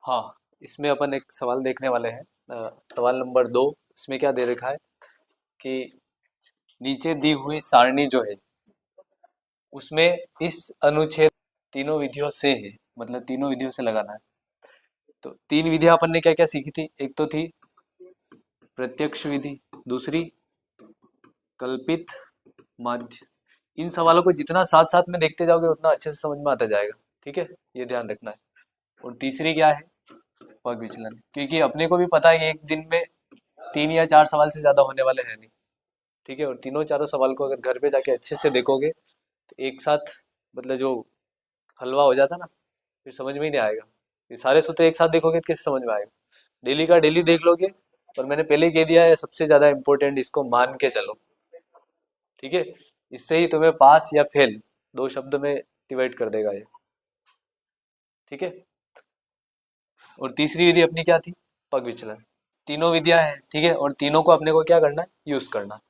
हाँ, इसमें अपन एक सवाल देखने वाले हैं। सवाल नंबर 2। इसमें क्या दे रखा है कि नीचे दी हुई सारणी जो है उसमें इस अनुच्छेद तीनों विधियों से है, मतलब तीनों विधियों से लगाना है। तो तीन विधियां अपन ने क्या क्या सीखी थी? एक तो थी प्रत्यक्ष विधि, दूसरी कल्पित माध्य। इन सवालों को जितना साथ साथ में देखते जाओगे उतना अच्छे से समझ में आता जाएगा। ठीक है, ये ध्यान रखना है। और तीसरी क्या है? पग विचलन, क्योंकि अपने को भी पता है कि एक दिन में 3 या 4 सवाल से ज्यादा होने वाले हैं नहीं। ठीक है, और तीनों चारों सवाल को अगर घर पे जाके अच्छे से देखोगे तो एक साथ, मतलब जो हलवा हो जाता ना, फिर समझ में ही नहीं आएगा। ये सारे सूत्र एक साथ देखोगे तो कैसे समझ में आएगा? डेली का डेली देख लोगे। और मैंने पहले ही कह दिया है, सबसे ज्यादा इंपॉर्टेंट, इसको मान के चलो। ठीक है, इससे ही तुम्हें पास या फेल दो शब्द में डिवाइड कर देगा ये। ठीक है, और तीसरी विधि अपनी क्या थी? पग विचलन। तीनों विधियां हैं, ठीक है, और तीनों को अपने को क्या करना है? यूज करना।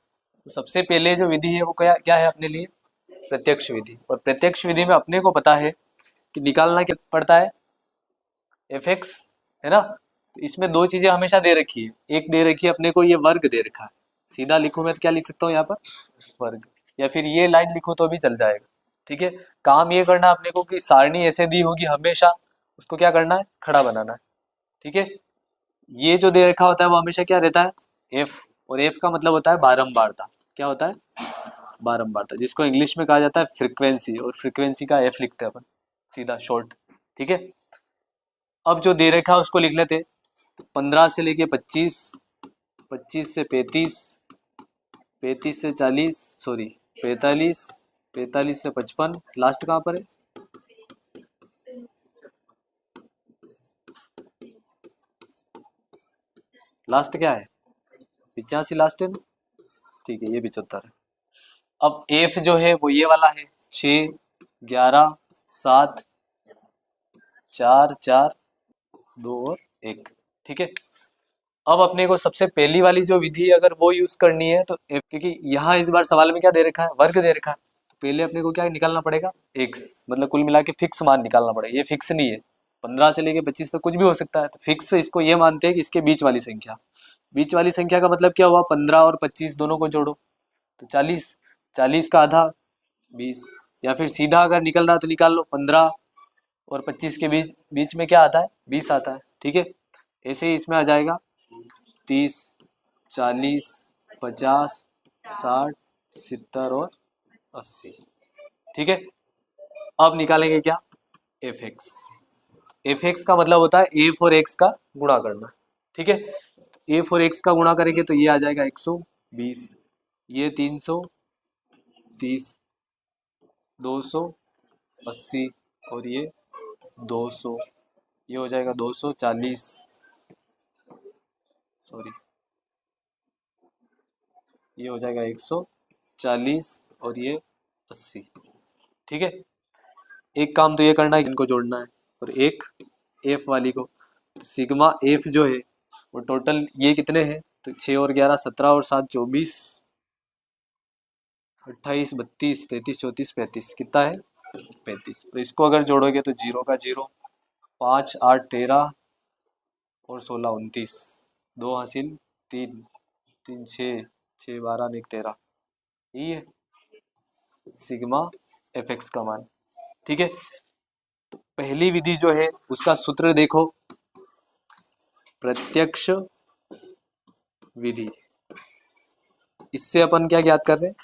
तो सबसे पहले जो विधि है वो क्या क्या है अपने लिए? प्रत्यक्ष विधि। और प्रत्यक्ष विधि में अपने को पता है कि निकालना क्या पड़ता है? एफ एक्स, है ना। तो इसमें दो चीजें हमेशा दे रखी है। एक दे रखी है अपने को, ये वर्ग दे रखा है। सीधा लिखूं मैं तो क्या लिख सकता हूँ यहाँ पर? वर्ग। या फिर ये लाइन लिखूं तो भी चल जाएगा। ठीक है, काम ये करना है अपने को कि सारणी ऐसे दी होगी हमेशा, उसको क्या करना है? खड़ा बनाना है। ठीक है, ये जो दे रखा होता है वो हमेशा क्या रहता है? एफ। और एफ का मतलब होता है बारंबारता। क्या होता है? बारंबारता, जिसको इंग्लिश में कहा जाता है फ्रीक्वेंसी। और फ्रीक्वेंसी का एफ लिखते हैं अपन, सीधा शॉर्ट। ठीक है, अब जो दे रखा है उसको लिख लेते। 15 से लेके 25, 25 से 35, 35 से 40, सॉरी 45, 45 से 55, लास्ट कहाँ पर है? लास्ट क्या है? 85 लास्ट है ना। ठीक है, ये 75 है। अब एफ जो है वो ये वाला है, 6, 11, 7, 4, 4, 2 और 1। ठीक है, अब अपने को सबसे पहली वाली जो विधि अगर वो यूज करनी है तो क्योंकि यहाँ इस बार सवाल में क्या दे रखा है? वर्ग दे रखा है। तो पहले अपने को क्या निकालना पड़ेगा? एक्स, मतलब कुल मिला के फिक्स मान निकालना पड़ेगा। ये फिक्स नहीं है, 15 से लेके 25 तक कुछ भी हो सकता है। तो फिक्स इसको ये मानते हैं कि इसके बीच वाली संख्या। बीच वाली संख्या का मतलब क्या हुआ? 15 और 25 दोनों को जोड़ो तो 40, 40 का आधा 20। या फिर सीधा अगर निकल रहा तो निकाल लो, 15 और 25 के बीच बीच में क्या आता है? 20 आता है। ठीक है, ऐसे ही इसमें आ जाएगा 30, 40, 50, 60, 70 और 80। ठीक है, अब निकालेंगे क्या? F x. एफ एक्स का मतलब होता है एफ और एक्स का गुणा करना। ठीक है, एफ और एक्स का गुणा करेंगे तो ये आ जाएगा 120, ये 330, 280 और ये 200। ये हो जाएगा 240, सॉरी ये हो जाएगा 140 और ये 80। ठीक है, एक काम तो ये करना है, इनको जोड़ना है। और एक एफ वाली को, तो सिग्मा एफ जो है वो टोटल ये कितने हैं? तो 6 और 11 17 और 7 24, 28 32 33 34 35, कितना है? 35। तो इसको अगर जोड़ोगे तो 0 का 0, 5 8 13 और 16 29, 2 हासिल 3, 3 6, 6 12 1 13। यही है सिग्मा एफ एक्स का मान। ठीक है, तो पहली विधि जो है उसका सूत्र देखो, प्रत्यक्ष विधि। इससे अपन क्या ज्ञात कर रहे हैं?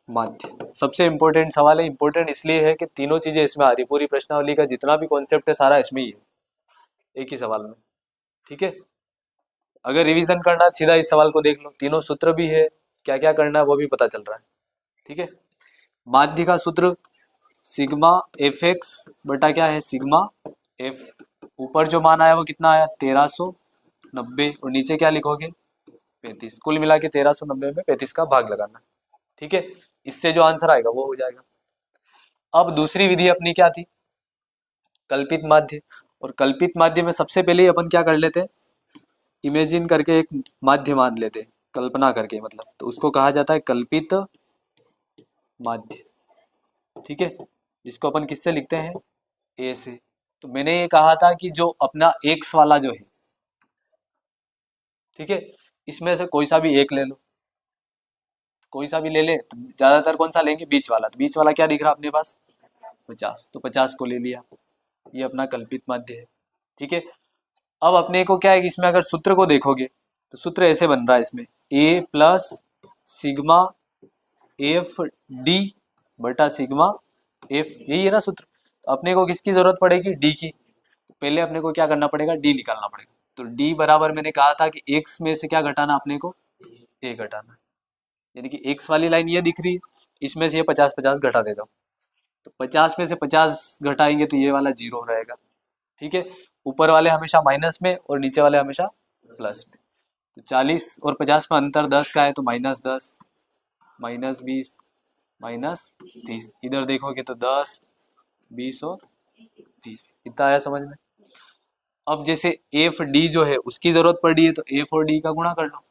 माध्य। सबसे इंपॉर्टेंट सवाल है। इंपॉर्टेंट इसलिए है कि तीनों चीजें इसमें आ रही, पूरी प्रश्नावली का जितना भी कॉन्सेप्ट है सारा इसमें ही है, एक ही सवाल में। ठीक है, अगर रिवीजन करना सीधा इस सवाल को देख लो, तीनों सूत्र भी है, क्या क्या करना है वो भी पता चल रहा है। ठीक है, माध्य का सूत्र सिग्मा एफ एक्स बटा क्या है? Sigma F. ऊपर जो मान आया वो कितना आया? 1390। और नीचे क्या लिखोगे? 35। कुल मिला के 1390 में 35 का भाग लगाना। ठीक है, इससे जो आंसर आएगा वो हो जाएगा। अब दूसरी विधि अपनी क्या थी? कल्पित माध्य। और कल्पित माध्य में सबसे पहले ही अपन क्या कर लेते हैं? इमेजिन करके एक माध्य मान लेते हैं, कल्पना करके, मतलब तो उसको कहा जाता है कल्पित माध्य। ठीक है, जिसको अपन किससे लिखते हैं? ए से। तो मैंने ये कहा था कि जो अपना x वाला जो है, ठीक है, इसमें से कोई सा भी एक ले लो, कोई सा भी ले ले, तो ज्यादातर कौन सा लेंगे, बीच वाला। तो बीच वाला क्या दिख रहा अपने पास, 50, तो 50 को ले लिया, ये अपना कल्पित माध्य है, ठीक है। अब अपने को क्या है कि इसमें अगर सूत्र को देखोगे तो सूत्र ऐसे बन रहा है इसमें, a plus sigma F D बटा सिग्मा एफ, यही है ना सूत्र। तो अपने को किसकी जरूरत पड़ेगी, डी की। तो पहले अपने को क्या करना पड़ेगा, डी निकालना पड़ेगा। तो डी बराबर मैंने कहा था कि x में से क्या घटाना अपने को, a घटाना, यानी कि x वाली लाइन ये दिख रही है, इसमें से ये 50-50 घटा देता हूँ। तो 50 में से 50 घटाएंगे तो ये वाला 0 रहेगा, ठीक है। ऊपर वाले हमेशा माइनस में और नीचे वाले हमेशा प्लस में। तो 40 और 50 में अंतर 10 का है, तो -10, -20, -30। इधर देखोगे तो 10, 20 और 30, इतना आया समझ में। अब जैसे एफ डी जो है उसकी जरूरत पड़ी है, तो एफ और डी का गुणा कर लो,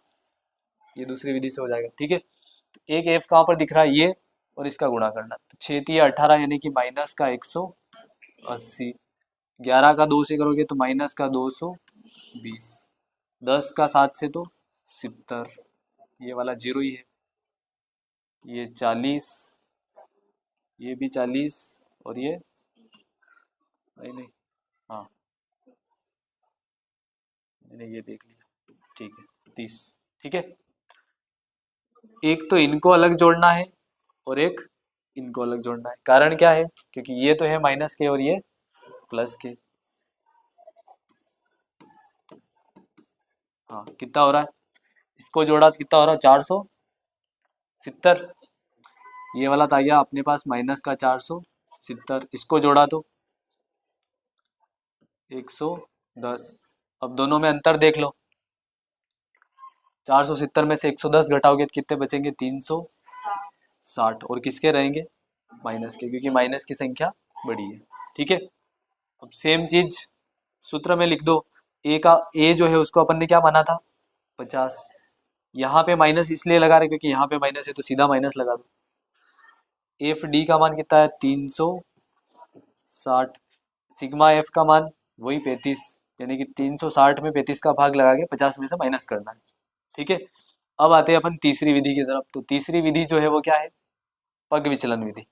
ये दूसरी विधि से हो जाएगा, ठीक है। तो एक एफ कहाँ पर दिख रहा है, ये, और इसका गुणा करना, तो 6×3 = 18, यानी कि -180। 11 का 2 से करोगे तो -220, 10 का 7 से तो 70, ये वाला 0 ही है। ये 40, ये भी 40, और ये नहीं नहीं, हाँ मैंने ये देख लिया, ठीक है, 30, ठीक है। एक तो इनको अलग जोड़ना है और एक इनको अलग जोड़ना है। कारण क्या है, क्योंकि ये तो है माइनस के और ये प्लस के। हाँ, कितना हो रहा है, इसको जोड़ा तो कितना हो रहा है, 470। ये वाला था गया अपने पास -470, इसको जोड़ा तो 110। अब दोनों में अंतर देख लो, 470 में से 110 घटाओगे तो कितने बचेंगे, 360, और किसके रहेंगे, माइनस के, क्योंकि माइनस की संख्या बड़ी है, ठीक है। अब सेम चीज सूत्र में लिख दो, ए का, ए जो है उसको अपन ने क्या माना था, 50। यहाँ पे माइनस इसलिए लगा रहे क्योंकि यहाँ पे माइनस है, तो सीधा माइनस लगा दो। एफ डी का मान कितना है, 360। सिग्मा एफ का मान वही 35, यानी कि 360 में 35 का भाग लगा के 50 में से माइनस करना है, ठीक है। अब आते हैं अपन तीसरी विधि की तरफ। तो तीसरी विधि जो है वो क्या है, पग विचलन विधि।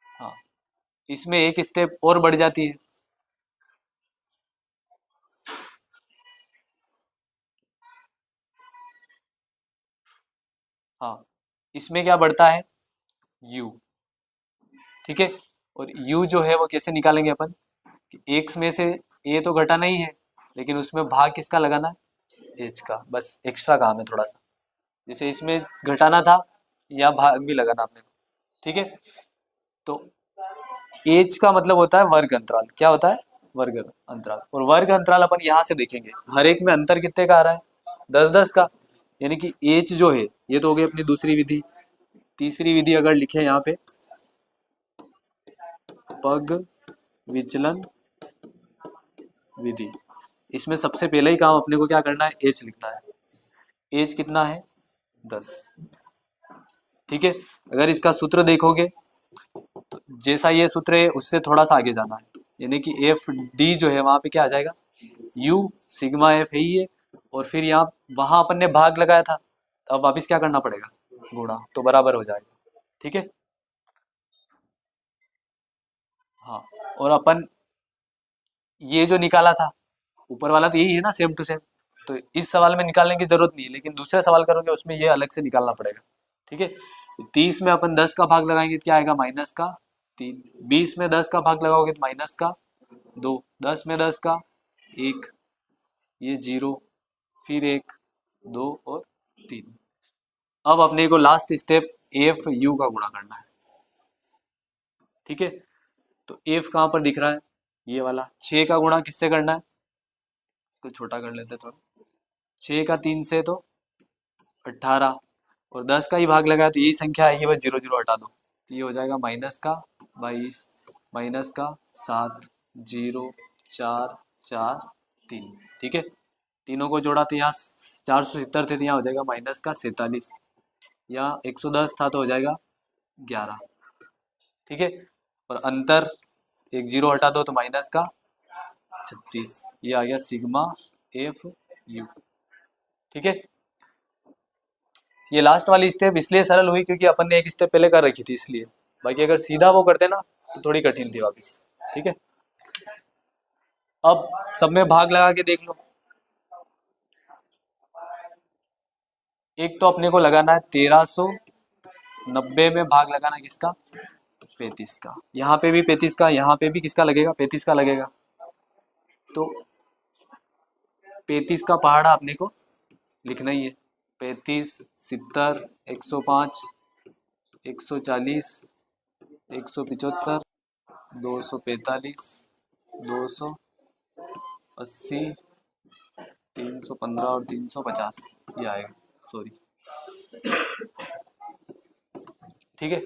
हाँ, इसमें एक स्टेप और बढ़ जाती है। हाँ, इसमें क्या बढ़ता है, u, ठीक है। और u जो है वो कैसे निकालेंगे अपन, कि x में से a तो घटाना ही है, लेकिन उसमें भाग किसका लगाना है, h का, बस एक्स्ट्रा काम है थोड़ा सा। जैसे इसमें घटाना था, या भाग भी लगाना अपने को, ठीक है। तो h का मतलब होता है वर्ग अंतराल, क्या होता है, वर्ग अंतराल। और वर्ग अंतराल अपन यहाँ से देखेंगे, हर एक में अंतर कितने का आ रहा है, 10-10 का, यानी कि h जो है, ये तो हो गई अपनी दूसरी विधि। तीसरी विधि अगर लिखे यहाँ पे, पग विचलन विधि, इसमें सबसे पहले ही काम अपने को क्या करना है, h लिखना है। h कितना है, 10, ठीक है। अगर इसका सूत्र देखोगे तो जैसा ये सूत्र है उससे थोड़ा सा आगे जाना है, यानी कि एफ डी जो है वहां पे क्या आ जाएगा, u सिग्मा एफ है ही है, और फिर यहाँ वहां अपन ने भाग लगाया था, अब वापिस क्या करना पड़ेगा, गुणा, तो बराबर हो जाएगा, ठीक है। हाँ, और अपन ये जो निकाला था ऊपर वाला तो यही है ना, सेम टू सेम। तो इस सवाल में निकालने की जरूरत नहीं है, लेकिन दूसरे सवाल करोगे उसमें ये अलग से निकालना पड़ेगा, ठीक है। तो 30 में अपन 10 का भाग लगाएंगे तो क्या आएगा, -3। 20 में 10 का भाग लगाओगे तो -2। 10 में 10 का 1, ये 0, फिर 1, 2 और 3। अब अपने को लास्ट स्टेप एफ यू का गुणा करना है, ठीक है। तो एफ कहाँ पर दिख रहा है, ये वाला। 6 का गुणा किससे करना है, इसको छोटा कर लेते थोड़ा। 6 का 3 से तो 18, और 10 का ही भाग लगाया तो यही संख्या आएगी, बस 0 0 हटा दो, तो ये हो जाएगा -22, -7, 0, 4, 4, 3, ठीक है। तीनों को जोड़ा तो यहाँ 470 थे, तो यहाँ हो जाएगा -47, यहाँ 110 था तो हो जाएगा 11। ठीक है। और अंतर एक जीरो हटा दो तो माइनस का 36, ये आ गया सिग्मा एफ यू। ठीक है। ये लास्ट वाली स्टेप इसलिए सरल हुई क्योंकि अपन ने एक स्टेप पहले कर रखी थी इसलिए, बाकी अगर सीधा वो करते ना तो थोड़ी कठिन थी वापस। ठीक है। अब सब में भाग लगा के देख लो। एक तो अपने को लगाना है 1390 में भाग लगाना किसका, 35 का। यहाँ पे भी 35 का, यहाँ पे भी किसका लगेगा, 35 का लगेगा। तो 35 का पहाड़ा अपने को लिखना ही है। 35, 70, 105, 140, 175, 245, 280, 315 और 350 ये आएगा, सॉरी। ठीक है।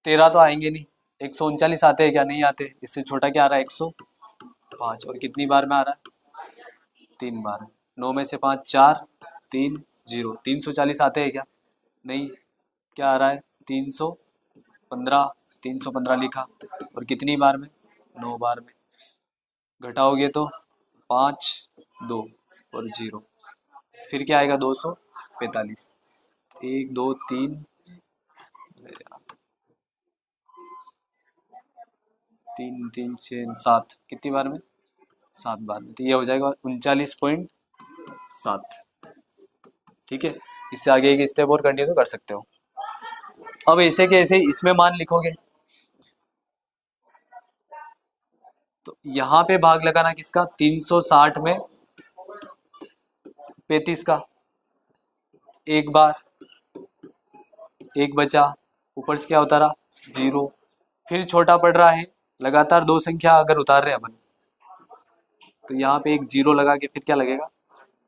13 तो आएंगे नहीं, 139 आते हैं क्या, नहीं आते। इससे छोटा क्या आ रहा है, 105। और कितनी बार में आ रहा है, 3 बार। 9 में से 5 4, 3 0, 340 आते हैं क्या, नहीं। क्या आ रहा है, 315, 315 लिखा। और कितनी बार में, 9 बार में। घटाओगे तो 5 2 और 0, फिर क्या आएगा, 245। 1 2 3 3 3 6 7, कितनी बार में, 7 बार में। तो ये हो जाएगा 39.7। ठीक है। इससे आगे एक स्टेप और कंटिन्यू तो कर सकते हो। अब ऐसे के ऐसे इसमें मान लिखोगे तो यहाँ पे भाग लगाना किसका, 360 में 35 का। एक बार, एक बचा, ऊपर से क्या उतारा, 0। फिर छोटा पड़ रहा है, लगातार 2 संख्या अगर उतार रहे हैं अपन तो यहाँ पे एक 0 लगा के फिर क्या लगेगा,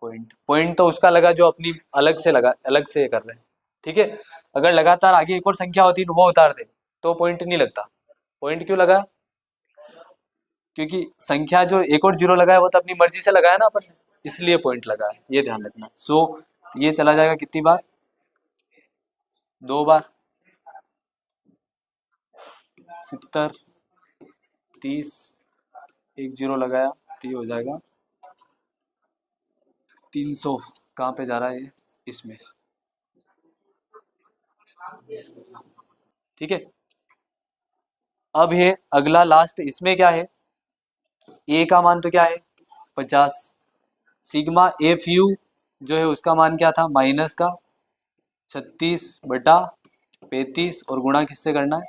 पॉइंट। पॉइंट तो उसका लगा जो अपनी अलग से लगा, अलग से कर रहे हैं। ठीक है। अगर लगातार आगे एक और संख्या होती वो उतार दे तो पॉइंट नहीं लगता। पॉइंट क्यों लगा, क्योंकि संख्या जो एक और 0 लगाया वो तो अपनी मर्जी से लगाया ना अपन, इसलिए पॉइंट लगा है, ये ध्यान रखना। सो ये चला जाएगा कितनी बार, 2 बार। 70, 30, एक 0 लगाया तो ये हो जाएगा 300। कहाँ पे जा रहा है ये, इसमें। ठीक है। अब है अगला लास्ट, इसमें क्या है, ए का मान तो क्या है, 50। सिग्मा एफ यू जो है उसका मान क्या था, माइनस का 36/35 और गुणा किससे करना है,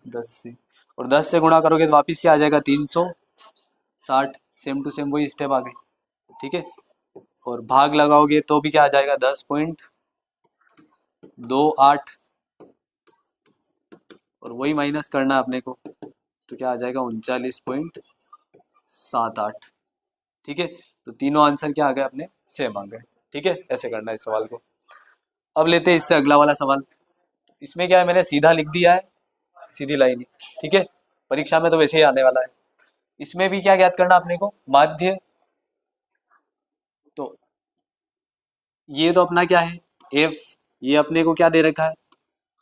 10 से। और 10 से गुणा करोगे तो वापिस क्या आ जाएगा, 360। सेम टू सेम वही स्टेप आ गई। ठीक है। और भाग लगाओगे तो भी क्या आ जाएगा, 10.28। और वही माइनस करना है अपने को तो क्या आ जाएगा, 39.78। ठीक है। तो तीनों आंसर क्या आ गए अपने, सेम आ गए। ठीक है। ऐसे करना है इस सवाल को। अब लेते हैं इससे अगला वाला सवाल। इसमें क्या है, मैंने सीधा लिख दिया है, सीधी लाइन ही। ठीक है। परीक्षा में तो वैसे ही आने वाला है। इसमें भी क्या ज्ञात करना अपने को, माध्य। तो ये तो अपना क्या है, एफ। ये अपने को क्या दे रखा है,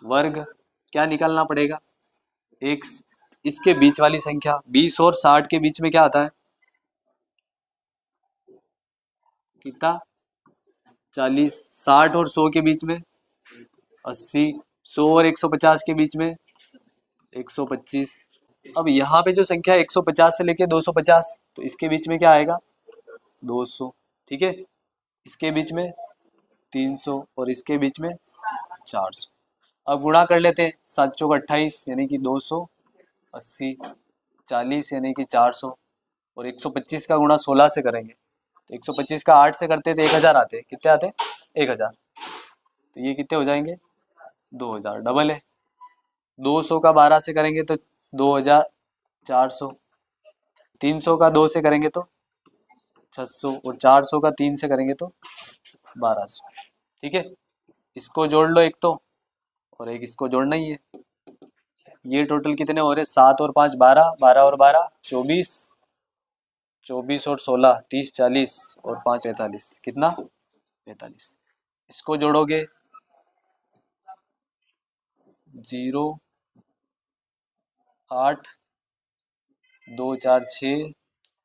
वर्ग। क्या निकालना पड़ेगा, एक इसके बीच वाली संख्या। 20 और 60 के बीच में क्या आता है, कितना, 40। 60 और 100 के बीच में 80। 100 और 150 के बीच में 125। अब यहाँ पे जो संख्या 150 से लेके 250, तो इसके बीच में क्या आएगा, 200। ठीक है। इसके बीच में 300 और इसके बीच में 400। अब गुणा कर लेते हैं, 7 चौक 28 यानी कि 280, 40 यानी कि 400 और 125 का गुणा 16 से करेंगे तो 125 का 8 से करते तो 1000 आते। कितने आते, 1000। तो ये कितने हो जाएंगे, 2000। डबल है। 200 का 12 से करेंगे तो 2400। 300 का 2 से करेंगे तो 600 और 400 का 3 से करेंगे तो 1200। ठीक है। इसको जोड़ लो एक तो, और एक इसको जोड़ना ही है। ये टोटल कितने हो रहे, 7 और 5 12, 12 और 12 24, 24 और 16 30, 40 और 5 45, कितना, 45। इसको जोड़ोगे 0 8 2 4 6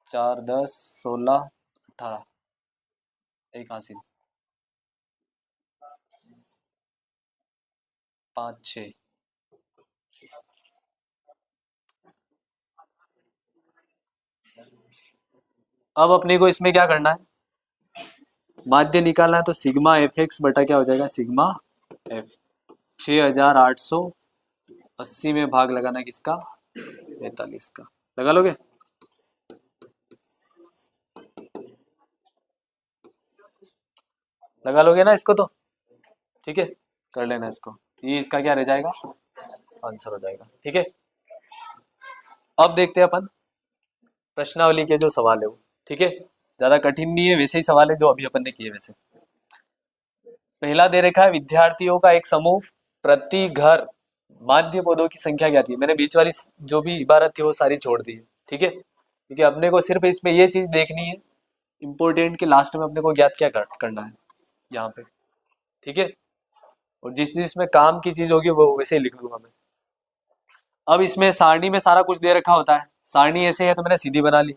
4 10 16 18 एक हासिल 5 6। अब अपने को इसमें क्या करना है, माध्य निकालना है, तो सिग्मा एफ एक्स बटा क्या हो जाएगा, सिग्मा एफ 6880 में भाग लगाना है किसका, 45 का। लगा लोगे, लगा लोगे ना इसको, तो ठीक है, कर लेना इसको, ये इसका क्या रह जाएगा, आंसर हो जाएगा। ठीक है, अब देखते हैं अपन प्रश्नावली के जो सवाल है वो। ठीक है, ज्यादा कठिन नहीं है, वैसे ही सवाल है जो अभी अपन ने किए वैसे। पहला दे रखा है विद्यार्थियों का एक समूह प्रति घर माध्य पदों की संख्या क्या थी। मैंने बीच वाली जो भी इबारत थी वो सारी छोड़ दी है। ठीक है, क्योंकि अपने को सिर्फ इसमें ये चीज देखनी है इम्पोर्टेंट के लास्ट में अपने को ज्ञात क्या करना है यहाँ पे। ठीक है, और जिस चीज में काम की चीज होगी वो वैसे ही लिख लूंगा मैं। अब इसमें सारणी में सारा कुछ दे रखा होता है, सारणी ऐसे है तो मैंने सीधी बना ली।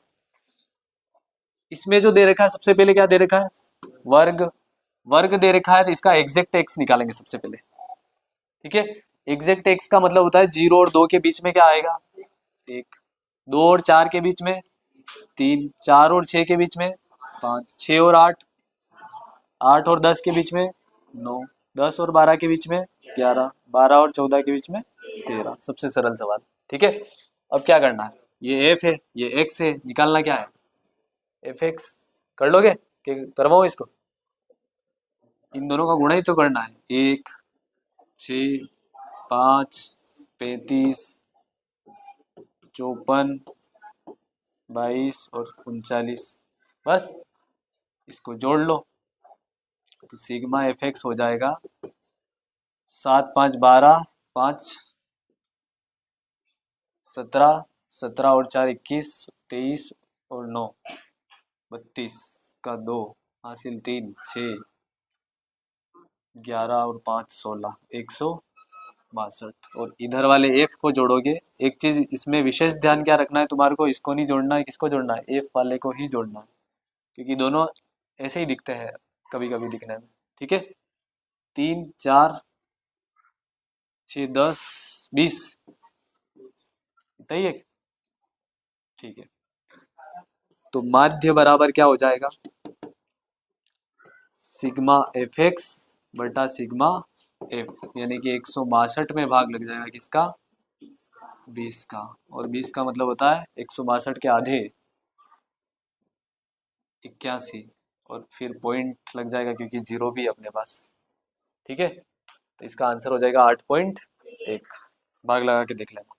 इसमें जो दे रखा है सबसे पहले क्या दे रखा है, वर्ग, वर्ग दे रखा है तो इसका एग्जैक्ट एक्स निकालेंगे सबसे पहले। ठीक है, एग्जैक्ट एक्स का मतलब होता है 0 और 2 के बीच में क्या आएगा, 1, 2 और 4 के बीच में 3, 4 और 6 के बीच में 5, 6 और 8, 8 और 10 के बीच में 9, 10 और 12 के बीच में 11, 12 और 14 के बीच में 13। सबसे सरल सवाल। ठीक है, अब क्या करना है, ये एफ है ये एक्स है, निकालना क्या है, एफ एक्स। कर लोगे कि करवाओ इसको, इन दोनों का गुणा ही तो करना है। 1 6 5 35 54 22 और 39, बस इसको जोड़ लो तो सिग्मा एफ एक्स हो जाएगा 7 5 12 5 17, 17 और 4 21, 23 और 9 32 का 2 हासिल 3 6 11 और 5 16 162। और इधर वाले एफ को जोड़ोगे, एक चीज इसमें विशेष ध्यान क्या रखना है तुम्हारे को, इसको नहीं जोड़ना है, किसको जोड़ना है, एफ वाले को ही जोड़ना है, क्योंकि दोनों ऐसे ही दिखते हैं कभी कभी दिखने में। ठीक है, 3 4 6 10 20 इतना ही है। ठीक है, तो माध्य बराबर क्या हो जाएगा, सिग्मा एफ एक्स बटा सिग्मा एफ, यानी कि 162 में भाग लग जाएगा किसका, 20 का। और 20 का मतलब होता है 162 के आधे 81, और फिर पॉइंट लग जाएगा क्योंकि 0 भी है अपने पास। ठीक है, तो इसका आंसर हो जाएगा 8.1। भाग लगा के देख लेना।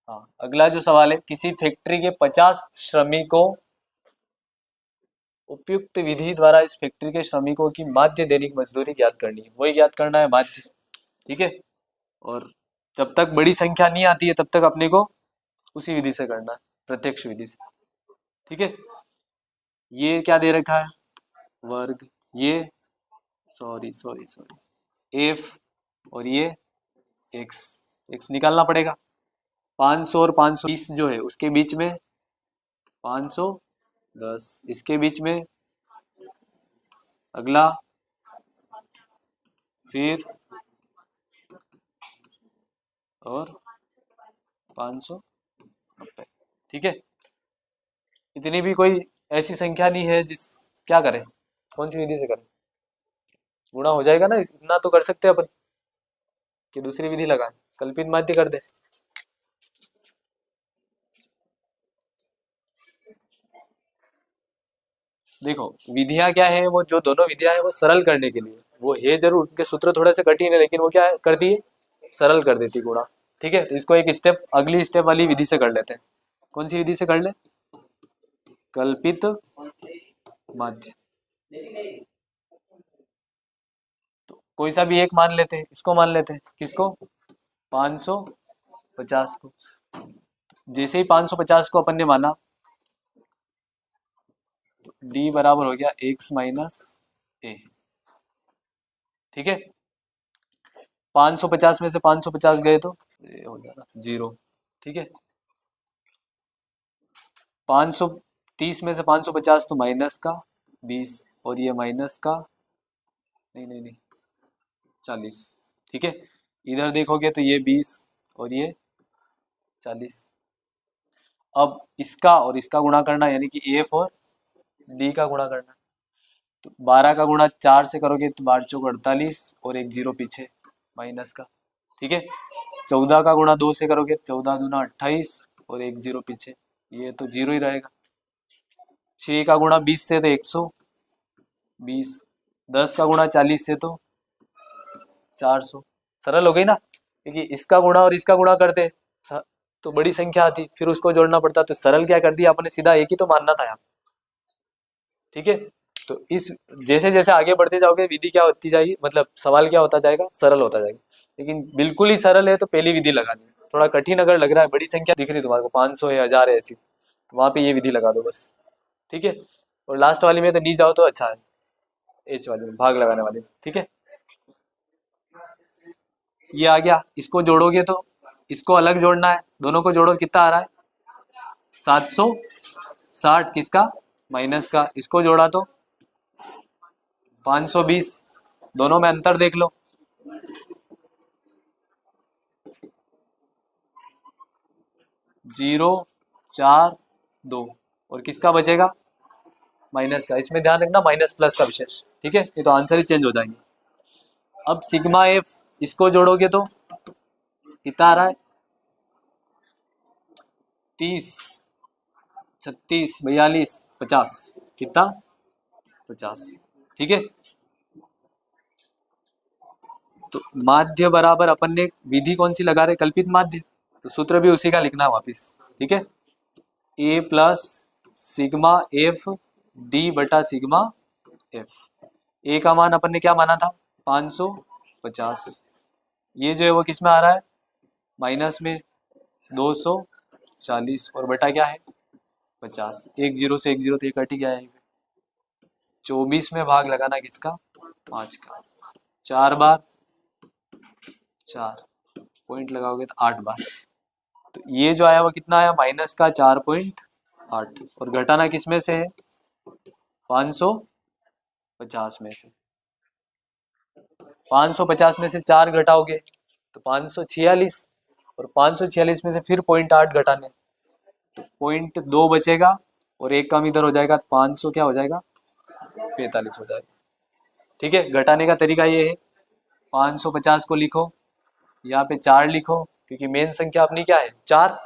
हाँ, अगला जो सवाल है, किसी फैक्ट्री के 50 श्रमिकों, उपयुक्त विधि द्वारा इस फैक्ट्री के श्रमिकों की माध्य दैनिक मजदूरी ज्ञात करनी है, वही ज्ञात करना है माध्य। ठीक है, और जब तक बड़ी संख्या नहीं आती है तब तक अपने को उसी विधि से करना है, प्रत्यक्ष विधि से। ठीक है, ये क्या दे रखा है, वर्ग, ये सॉरी सॉरी सॉरी एफ, और ये एक्स, एक्स निकालना पड़ेगा। 500 और 520 जो है उसके बीच में 510, इसके बीच में अगला, फिर और 590। ठीक है, इतनी भी कोई ऐसी संख्या नहीं है जिस, क्या करें, कौन सी विधि से करें, गुणा हो जाएगा ना, इतना तो कर सकते हैं अपन कि दूसरी विधि लगाए, कल्पित माध्य कर दे। देखो विधियां क्या है, वो जो दोनों विधियां है वो सरल करने के लिए, वो है जरूर, उनके सूत्र थोड़े से कठिन है लेकिन वो क्या करती है, सरल कर देती गुणा। ठीक है, तो इसको एक स्टेप अगली स्टेप वाली विधि से कर लेते हैं। कौन सी विधि से कर ले, कल्पित माध्य। तो कोई सा भी एक मान लेते हैं, इसको मान लेते हैं, किसको, 550 को। जैसे ही 550 को अपन ने माना, डी बराबर हो गया एक्स माइनस ए। ठीक है, 550 में से 550 गए तो ये हो जाएगा 0। ठीक है, 530 में से 550 तो माइनस का 20, और ये माइनस का नहीं नहीं नहीं 40। ठीक है, इधर देखोगे तो ये 20 और ये 40। अब इसका और इसका गुणा करना, यानी कि एफ और डी का गुणा करना। तो 12 का गुणा 4 से करोगे तो 12 चौक 48 और एक 0 पीछे माइनस का। ठीक है, 14 का गुणा 2 से करोगे 14 दूना 28 और एक 0 पीछे, ये तो 0 ही रहेगा। 6 का गुणा 20 से तो 120, 10 का गुणा 40 से तो 400। सरल हो गई ना, क्योंकि इसका गुणा और इसका गुणा करते तो बड़ी संख्या आती, फिर उसको जोड़ना पड़ता। तो सरल क्या कर दिया अपने, सीधा एक ही तो मानना था यहाँ। ठीक है, तो इस जैसे जैसे आगे बढ़ते जाओगे विधि क्या होती जाएगी, मतलब सवाल क्या होता जाएगा, सरल होता जाएगा। लेकिन बिल्कुल ही सरल है तो पहली विधि लगानी है। थोड़ा कठिन अगर लग रहा है, बड़ी संख्या दिख रही तुम्हारे को 500 है 1000 है ऐसी, तो वहां पे ये विधि लगा दो बस। ठीक है, और लास्ट वाली में तो डी जाओ तो अच्छा है, एच वाली में भाग लगाने वाली में। ठीक है, ये आ गया, इसको जोड़ोगे तो इसको अलग जोड़ना है, दोनों को जोड़ो कितना आ रहा है 760, किसका माइनस का, इसको जोड़ा तो 520, दोनों में अंतर देख लो 0 4 2, और किसका बचेगा माइनस का। इसमें ध्यान रखना माइनस प्लस का विशेष। ठीक है, ये तो आंसर ही चेंज हो जाएंगे। अब सिग्मा एफ, इसको जोड़ोगे तो कितना आ रहा है 30 36 42 50, कितना 50। ठीक है, तो माध्य बराबर अपन ने विधि कौन सी लगा रहे, कल्पित माध्य, तो सूत्र भी उसी का लिखना है वापिस। ठीक है, ए प्लस सिग्मा एफ डी बटा सिग्मा एफ। ए का मान अपन ने क्या माना था 550, ये जो है वो किस में आ रहा है माइनस में 240, और बटा क्या है 50, एक जीरो से एक जीरो तो ये कट ही गया है। 24 में भाग लगाना किसका 5 का, 4 बार 4 पॉइंट लगाओगे तो 8 बार, तो ये जो आया वो कितना आया माइनस का 4.8, और घटाना किस में से है 550 में से। 550 में से 4 घटाओगे तो 546, और 546 में से फिर 0.8 घटाने तो 0.2 बचेगा, और एक कम इधर हो जाएगा 500 क्या हो जाएगा 45 हो जाएगा। ठीक है, घटाने का तरीका ये है 550 को लिखो, यहाँ पे 4 लिखो, क्योंकि मेन संख्या अपनी क्या है 4,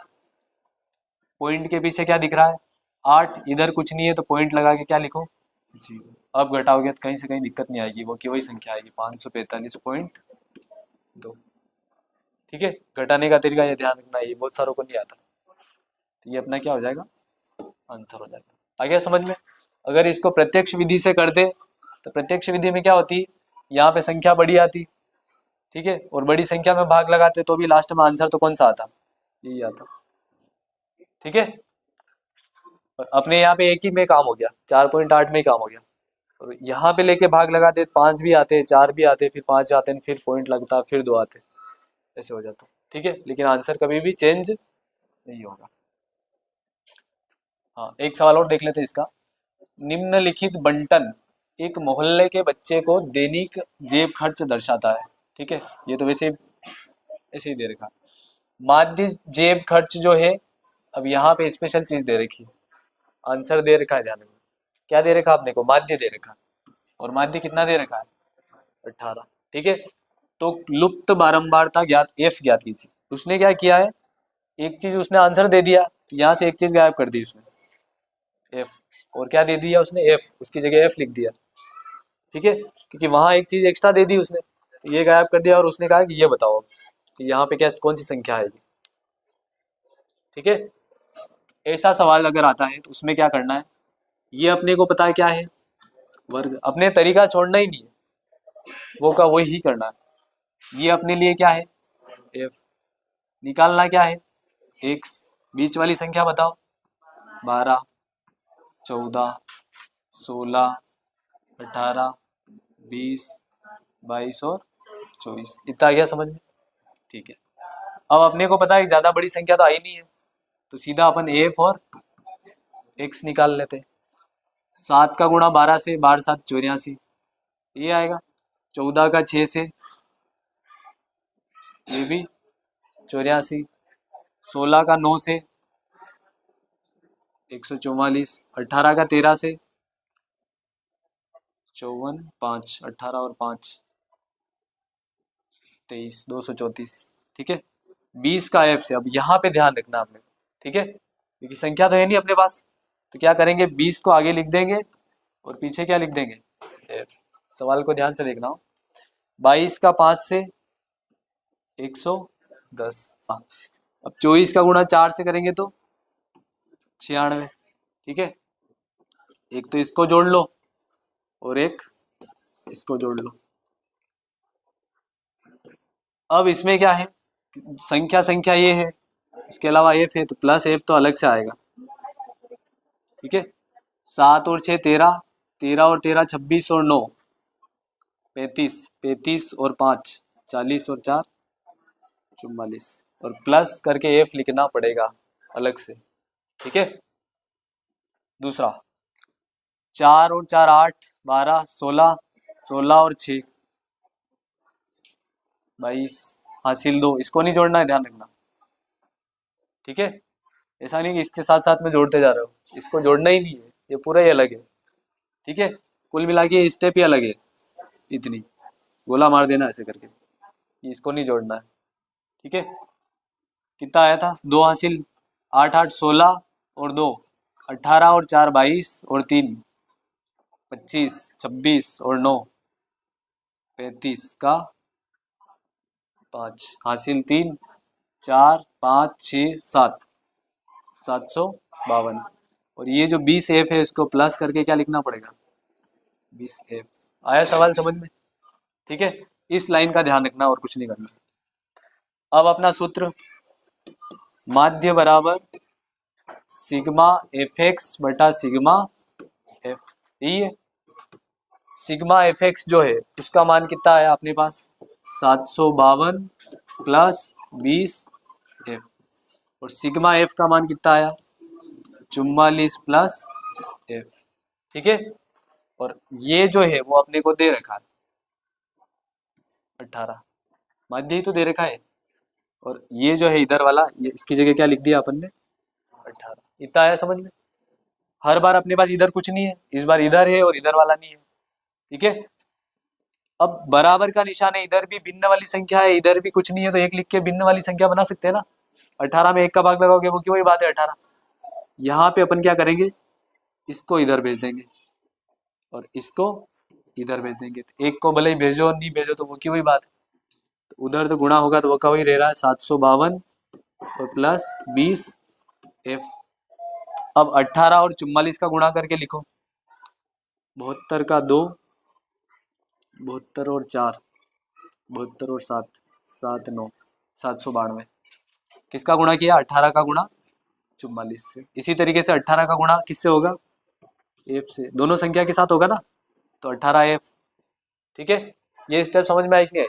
पॉइंट के पीछे क्या दिख रहा है 8, इधर कुछ नहीं है तो पॉइंट लगा के क्या लिखो 0। अब घटाओगे तो कहीं से कहीं दिक्कत नहीं आएगी, वो की वही संख्या आएगी 545.2। ठीक है, घटाने का तरीका ये ध्यान रखना, ये बहुत सारों को नहीं आता, तो ये अपना क्या हो जाएगा आंसर हो जाएगा। आ गया समझ में। अगर इसको प्रत्यक्ष विधि से कर दे तो प्रत्यक्ष विधि में क्या होती, यहाँ पे संख्या बड़ी आती। ठीक है, और बड़ी संख्या में भाग लगाते तो भी लास्ट में आंसर तो कौन सा आता, यही आता। ठीक है, अपने यहाँ पे एक ही में काम हो गया, 4.8 में ही काम हो गया, और यहाँ पे लेके भाग लगा दे 5 भी आते 4 भी आते, फिर 5 आते हैं, फिर पॉइंट लगता, फिर 2 आते, ऐसे हो जाता। ठीक है, लेकिन आंसर कभी भी चेंज नहीं होगा। हाँ, एक सवाल और देख लेते हैं इसका। निम्नलिखित बंटन एक मोहल्ले के बच्चे को दैनिक जेब खर्च दर्शाता है। ठीक है, ये तो वैसे ऐसे ही दे रखा। माध्य जेब खर्च जो है, अब यहाँ पे स्पेशल चीज दे रखी, आंसर दे रखा है, ध्यान रखना क्या दे रखा आपने को, माध्य दे रखा, और माध्य कितना दे रखा है 18। ठीक है, तो लुप्त बारंबारता ज्ञात एफ ज्ञात कीजिए। उसने क्या किया है, एक चीज उसने आंसर दे दिया, यहाँ से एक चीज गायब कर दी उसने एफ, और क्या दे दिया उसने एफ, उसकी जगह एफ लिख दिया। ठीक है, क्योंकि वहां एक चीज एक्स्ट्रा दे दी उसने, तो ये गायब कर दिया, और उसने कहा कि ये बताओ कि यहाँ पे क्या कौन सी संख्या आएगी। ठीक है, ऐसा सवाल अगर आता है तो उसमें क्या करना है, ये अपने को पता है क्या है वर्ग, अपने तरीका छोड़ना ही नहीं है, वो का वही ही करना है। ये अपने लिए क्या है एफ, निकालना क्या है एक्स, बीच वाली संख्या बताओ 12 14 16 18 20 22 और 24। इतना आ गया समझ में? ठीक है। अब अपने को पता है ज्यादा बड़ी संख्या तो आई नहीं है, तो सीधा अपन एफ और एक्स निकाल लेते हैं। 7 का गुणा 12 से, 12 7 84, ये आएगा। 14 का 6 से, ये भी 84। 16 का 9 से 144। 18 का 13 से 54, 5, 18 और 5 23, 234। ठीक है। 20 का एफ से, अब यहाँ पे ध्यान रखना आपने, ठीक है, क्योंकि संख्या तो है नहीं अपने पास, तो क्या करेंगे, 20 को आगे लिख देंगे और पीछे क्या लिख देंगे, एफ। सवाल को ध्यान से देखना हो। 22 का 5 से 110। अब 24 का गुणा 4 से करेंगे तो 96। ठीक है। एक तो इसको जोड़ लो और एक इसको जोड़ लो। अब इसमें क्या है, संख्या संख्या ये है, इसके अलावा एफ है, तो प्लस एफ तो अलग से आएगा। ठीक है। 7 और 6 13, 13 और 13 26 और 9 35, 35 और 5 40 और 4 44, और प्लस करके एफ लिखना पड़ेगा अलग से। ठीक है। दूसरा, 4 और 4 8 12 16, 16 और 6 22 हासिल 2, इसको नहीं जोड़ना है, ध्यान रखना। ठीक है। ऐसा नहीं कि इसके साथ साथ में जोड़ते जा रहे हो, इसको जोड़ना ही नहीं है, ये पूरा ही अलग है। ठीक है। कुल मिला के स्टेप ही अलग है, इतनी गोला मार देना ऐसे करके, इसको नहीं जोड़ना है। ठीक है। कितना आया था, 2 हासिल, 8 8 16 और 2 18 और 4 22 और 3 25 26 और 9 35 का 5 हासिल 3 4 5 6 7 752। और ये जो 20 एफ है इसको प्लस करके क्या लिखना पड़ेगा, 20 एफ। आया सवाल समझ में? ठीक है। इस लाइन का ध्यान रखना और कुछ नहीं करना। अब अपना सूत्र, माध्य बराबर सिग्मा एफ एक्स बटा सिग्मा एफ। यही है। सिग्मा एफ एक्स जो है उसका मान कितना आया अपने पास, 752 प्लस 20 एफ। और सिग्मा एफ का मान कितना आया, 44 प्लस एफ। ठीक है। और ये जो है वो अपने को दे रखा है 18, माध्य ही तो दे रखा है। और ये जो है इधर वाला, ये इसकी जगह क्या लिख दिया अपन ने, 18। इतना आया समझ में? हर बार अपने पास इधर कुछ नहीं है, इस बार इधर है और इधर वाला नहीं है। ठीक है। अब बराबर का निशान है, इधर भी भिन्न वाली संख्या है, इधर भी कुछ नहीं है, तो एक लिख के भिन्न वाली संख्या बना सकते हैं ना। 18 में 1 का भाग लगाओगे वो क्यों, वही बात है 18। यहाँ पे अपन क्या करेंगे, इसको इधर भेज देंगे और इसको इधर भेज देंगे। तो एक को भले ही भेजो और नहीं भेजो तो वो की वही बात है। तो उधर तो गुणा होगा तो वो का वही रह रहा है, 752 और प्लस 20 एफ। अब 18 और 44 का गुणा करके लिखो, 72 का 2, 72 और 4, 72 और 7, 7 9, 792। किसका गुणा किया, 18 का गुणा 44 से। इसी तरीके से 18 का गुणा किससे होगा, एफ से, दोनों संख्या के साथ होगा ना, तो 18 एफ। ठीक है। ये स्टेप समझ में आई कि नहीं?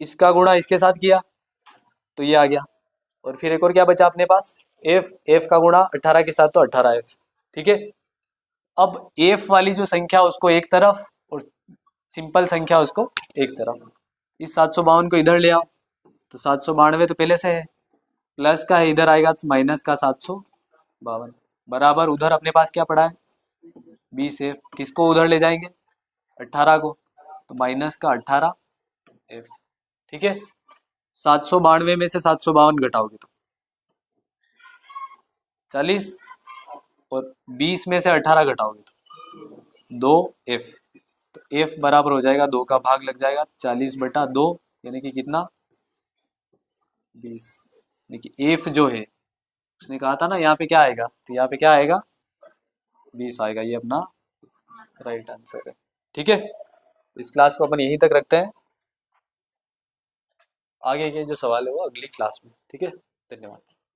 इसका गुणा इसके साथ किया तो ये आ गया, और फिर एक और क्या बचा अपने पास, एफ। एफ का गुणा 18 के साथ तो 18 एफ। ठीक है। अब एफ वाली जो संख्या उसको एक तरफ और सिंपल संख्या उसको एक तरफ। इस 752 को इधर ले आओ, तो 792 तो पहले से है, प्लस का है इधर आएगा माइनस का 752, बराबर उधर अपने पास क्या पड़ा है, 20 एफ। किसको उधर ले जाएंगे, 18 को, तो माइनस का 18 एफ। ठीक है। 792 में से 752 घटाओगे तो 40, और 20 में से 18 घटाओगे तो 2 एफ। तो एफ बराबर हो जाएगा 2 का भाग लग जाएगा 40 बटा 2, यानी कि कितना, 20। देखिए एफ जो है उसने कहा था ना यहाँ पे क्या आएगा, तो यहाँ पे क्या आएगा, 20 आएगा। ये अपना राइट आंसर है। ठीक है। इस क्लास को अपन यहीं तक रखते हैं, आगे के जो सवाल है वो अगली क्लास में। ठीक है। धन्यवाद।